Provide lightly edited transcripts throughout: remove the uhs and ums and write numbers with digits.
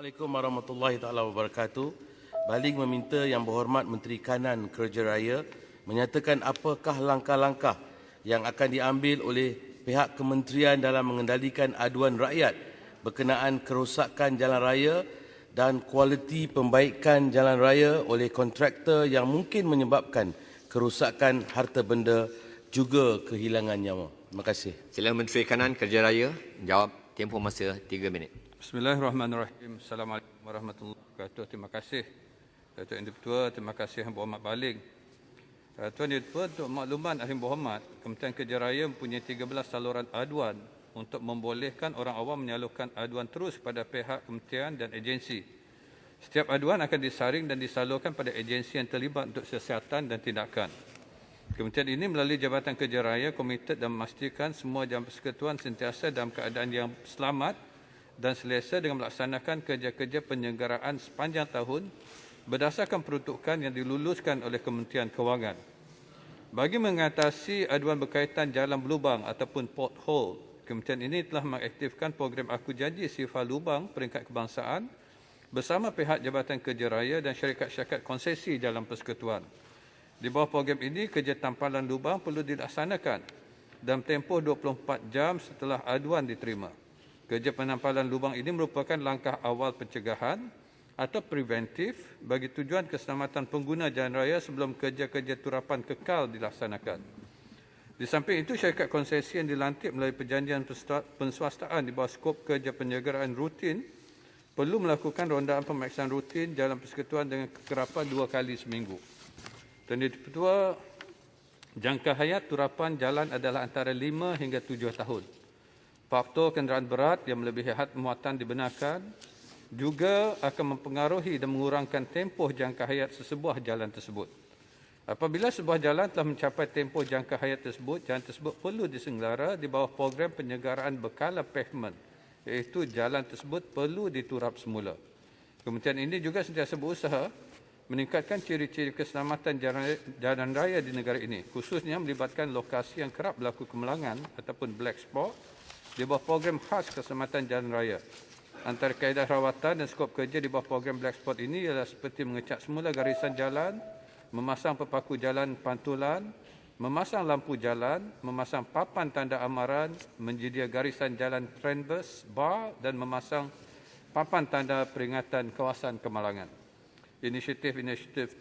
Assalamualaikum warahmatullahi taala wabarakatuh. Baling meminta Yang Berhormat Menteri Kanan Kerja Raya menyatakan apakah langkah-langkah yang akan diambil oleh pihak kementerian dalam mengendalikan aduan rakyat berkenaan kerosakan jalan raya dan kualiti pembaikan jalan raya oleh kontraktor yang mungkin menyebabkan kerosakan harta benda juga kehilangan nyawa. Terima kasih. Sila Menteri Kanan Kerja Raya jawab, tempoh masa 3 minit. Bismillahirrahmanirrahim. Assalamualaikum warahmatullahi wabarakatuh. Terima kasih Datuk Yang Dipertua, terima kasih Yang Berhormat Baling. Tuan Yang Dipertua, untuk makluman Yang Berhormat, Kementerian Kerja Raya mempunyai 13 saluran aduan untuk membolehkan orang awam menyalurkan aduan terus kepada pihak kementerian dan agensi. Setiap aduan akan disaring dan disalurkan pada agensi yang terlibat untuk siasatan dan tindakan. Kementerian ini melalui Jabatan Kerja Raya komited dan memastikan semua jawatan persekutuan sentiasa dalam keadaan yang selamat dan selesa dengan melaksanakan kerja-kerja penyelenggaraan sepanjang tahun berdasarkan peruntukan yang diluluskan oleh Kementerian Kewangan. Bagi mengatasi aduan berkaitan jalan berlubang ataupun pothole, Kementerian ini telah mengaktifkan program Aku Janji Sifar Lubang peringkat kebangsaan bersama pihak Jabatan Kerja Raya dan syarikat-syarikat konsesi dalam persekutuan. Di bawah program ini, kerja tampalan lubang perlu dilaksanakan dalam tempoh 24 jam setelah aduan diterima. Kerja penampalan lubang ini merupakan langkah awal pencegahan atau preventif bagi tujuan keselamatan pengguna jalan raya sebelum kerja-kerja turapan kekal dilaksanakan. Di samping itu, syarikat konsesi yang dilantik melalui perjanjian penswastaan di bawah skop kerja penyelenggaraan rutin perlu melakukan rondaan pemeriksaan rutin jalan persekutuan dengan kekerapan 2 kali seminggu. Tuan Yang Dipertua, jangka hayat turapan jalan adalah antara 5 hingga 7 tahun. Faktor kenderaan berat yang melebihi had muatan dibenarkan juga akan mempengaruhi dan mengurangkan tempoh jangka hayat sesebuah jalan tersebut. Apabila sebuah jalan telah mencapai tempoh jangka hayat tersebut, jalan tersebut perlu disenggara di bawah program penyelenggaraan berkala pavement, iaitu jalan tersebut perlu diturap semula. Kementerian ini juga sentiasa berusaha meningkatkan ciri-ciri keselamatan jalan raya di negara ini, khususnya melibatkan lokasi yang kerap berlaku kemalangan ataupun black spot di bawah program khas keselamatan jalan raya. Antara kaedah rawatan dan skop kerja di bawah program black spot ini ialah seperti mengecat semula garisan jalan, memasang pepaku jalan pantulan, memasang lampu jalan, memasang papan tanda amaran, menyedia garisan jalan transverse bar dan memasang papan tanda peringatan kawasan kemalangan. Inisiatif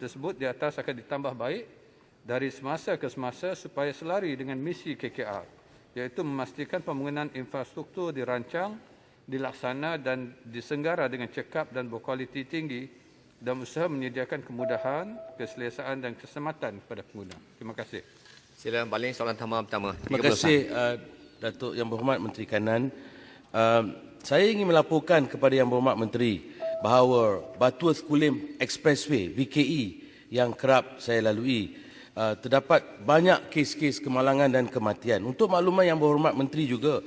tersebut di atas akan ditambah baik dari semasa ke semasa supaya selari dengan misi KKR, iaitu memastikan pembangunan infrastruktur dirancang, dilaksana dan disenggara dengan cekap dan berkualiti tinggi dan usaha menyediakan kemudahan, keselesaan dan keselamatan kepada pengguna. Terima kasih. Sila Baling, soalan tambahan pertama. Terima kasih Datuk Yang Berhormat Menteri Kanan. Saya ingin melaporkan kepada Yang Berhormat Menteri bahawa Batuas Kulim Expressway VKE yang kerap saya lalui terdapat banyak kes-kes kemalangan dan kematian. Untuk makluman Yang Berhormat Menteri juga,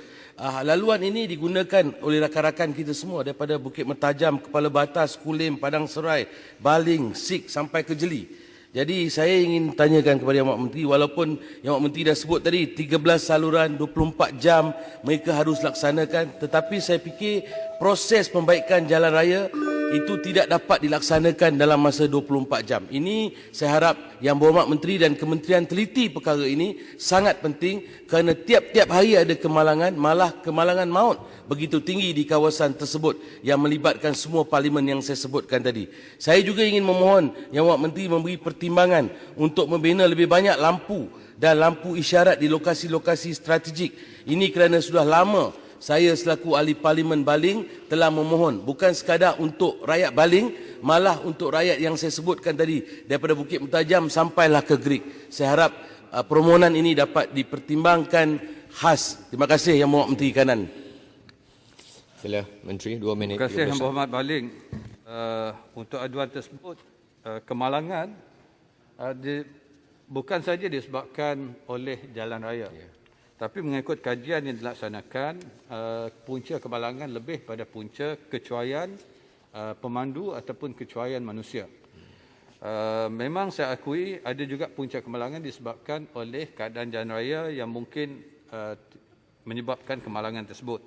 laluan ini digunakan oleh rakan-rakan kita semua daripada Bukit Mertajam, Kepala Batas, Kulim, Padang Serai, Baling, Sik sampai ke Jeli. Jadi saya ingin tanyakan kepada Yang Berhormat Menteri, walaupun Yang Berhormat Menteri dah sebut tadi 13 saluran 24 jam mereka harus laksanakan, tetapi saya fikir proses pembaikan jalan raya itu tidak dapat dilaksanakan dalam masa 24 jam. Ini saya harap Yang Berhormat Menteri dan Kementerian teliti perkara ini, sangat penting kerana tiap-tiap hari ada kemalangan, malah kemalangan maut begitu tinggi di kawasan tersebut yang melibatkan semua parlimen yang saya sebutkan tadi. Saya juga ingin memohon Yang Berhormat Menteri memberi pertimbangan untuk membina lebih banyak lampu dan lampu isyarat di lokasi-lokasi strategik. Ini kerana sudah lama saya selaku ahli parlimen Baling telah memohon, bukan sekadar untuk rakyat Baling, malah untuk rakyat yang saya sebutkan tadi daripada Bukit Mertajam sampailah ke Greek. Saya harap permohonan ini dapat dipertimbangkan khas. Terima kasih Yang Berhormat Menteri Kanan. Sila Menteri, 2 minit. Terima kasih Yang Berhormat Baling. Untuk aduan tersebut, kemalangan bukan saja disebabkan oleh jalan raya. Tapi mengikut kajian yang dilaksanakan, punca kemalangan lebih pada punca kecuaian pemandu ataupun kecuaian manusia. Memang saya akui ada juga punca kemalangan disebabkan oleh keadaan jalan raya yang mungkin menyebabkan kemalangan tersebut.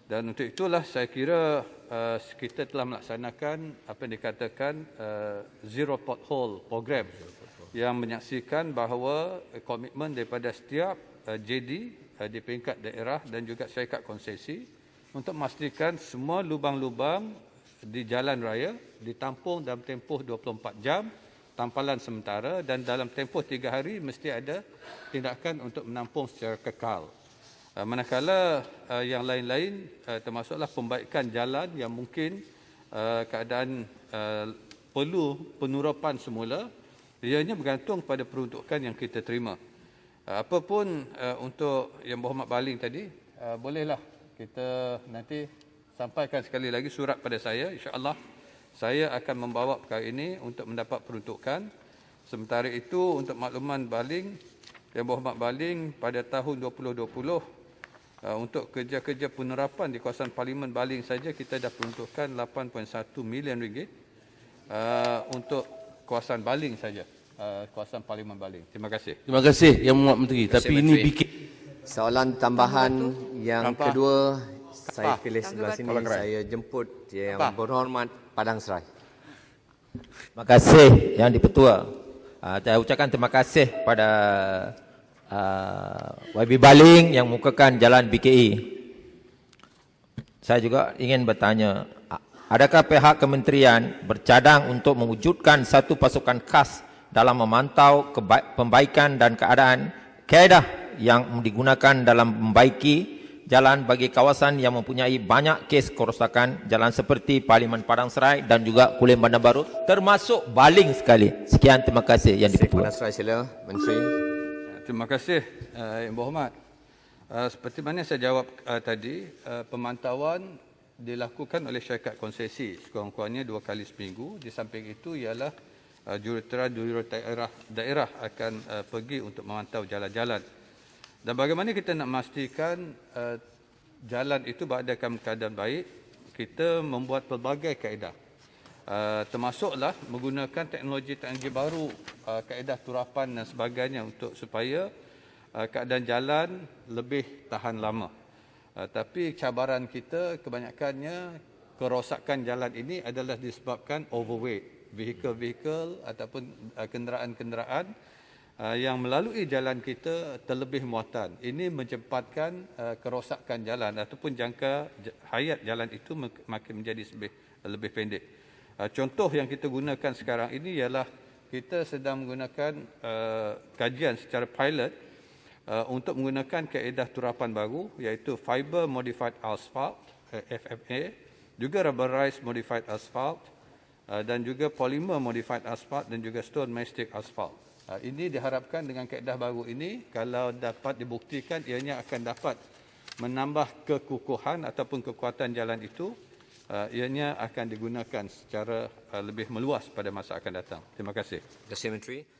Dan untuk itulah saya kira kita telah melaksanakan apa yang dikatakan Zero Pothole Program yang menyaksikan bahawa komitmen daripada setiap JD di peringkat daerah dan juga syarikat konsesi untuk memastikan semua lubang-lubang di jalan raya ditampung dalam tempoh 24 jam tampalan sementara dan dalam tempoh 3 hari mesti ada tindakan untuk menampung secara kekal. Manakala yang lain-lain termasuklah pembaikan jalan yang mungkin keadaan perlu penurapan semula, ianya bergantung pada peruntukan yang kita terima. Apapun untuk Yang Berhormat Baling tadi, bolehlah kita nanti sampaikan sekali lagi surat pada saya. InsyaAllah saya akan membawa perkara ini untuk mendapat peruntukan. Sementara itu untuk makluman Baling, Yang Berhormat Baling pada tahun 2020 untuk kerja-kerja penerapan di kawasan Parlimen Baling saja kita dah peruntukkan 8.1 milion ringgit untuk kawasan Baling saja, kawasan Parlimen Baling. Terima kasih. Terima kasih Yang Berhormat Menteri. Tapi ini Menteri. bikin Soalan tambahan yang Tanpa. kedua, saya Tanpa. pilih sebelah sini, Tolong gerak. saya jemput Yang Tanpa. Berhormat Padang Serai. Terima kasih Yang di-Pertua. Saya ucapkan terima kasih pada YB Baling yang mukakan jalan BKE. Saya juga ingin bertanya, adakah pihak kementerian bercadang untuk mewujudkan satu pasukan khas dalam memantau pembaikan dan kaedah yang digunakan dalam membaiki jalan bagi kawasan yang mempunyai banyak kes kerosakan jalan seperti Parlimen Padang Serai dan juga Kulim Bandar Baru, termasuk Baling sekali. Sekian, terima kasih Yang di-Pertua. Padang Serai sila, Menteri. Terima kasih Yang Berhormat. Seperti mana saya jawab tadi, pemantauan dilakukan oleh syarikat konsesi sekurang-kurangnya 2 kali seminggu. Di samping itu ialah jurutera daerah akan pergi untuk memantau jalan-jalan. Dan bagaimana kita nak memastikan jalan itu berada dalam keadaan baik, kita membuat pelbagai kaedah. Termasuklah menggunakan teknologi baru, kaedah turapan dan sebagainya untuk supaya keadaan jalan lebih tahan lama. Tapi cabaran kita kebanyakannya kerosakan jalan ini adalah disebabkan overweight, vehicle ataupun kenderaan-kenderaan yang melalui jalan kita terlebih muatan. Ini menyebabkan kerosakan jalan ataupun jangka hayat jalan itu makin menjadi lebih pendek. Contoh yang kita gunakan sekarang ini ialah kita sedang menggunakan kajian secara pilot untuk menggunakan kaedah turapan baru iaitu Fiber Modified Asphalt, FMA, juga Rubberized Modified Asphalt dan juga Polymer Modified Asphalt dan juga Stone Mastic Asphalt. Ini diharapkan dengan kaedah baru ini, kalau dapat dibuktikan, ianya akan dapat menambah kekukuhan ataupun kekuatan jalan itu, ianya akan digunakan secara lebih meluas pada masa akan datang. Terima kasih. Terima kasih, Menteri.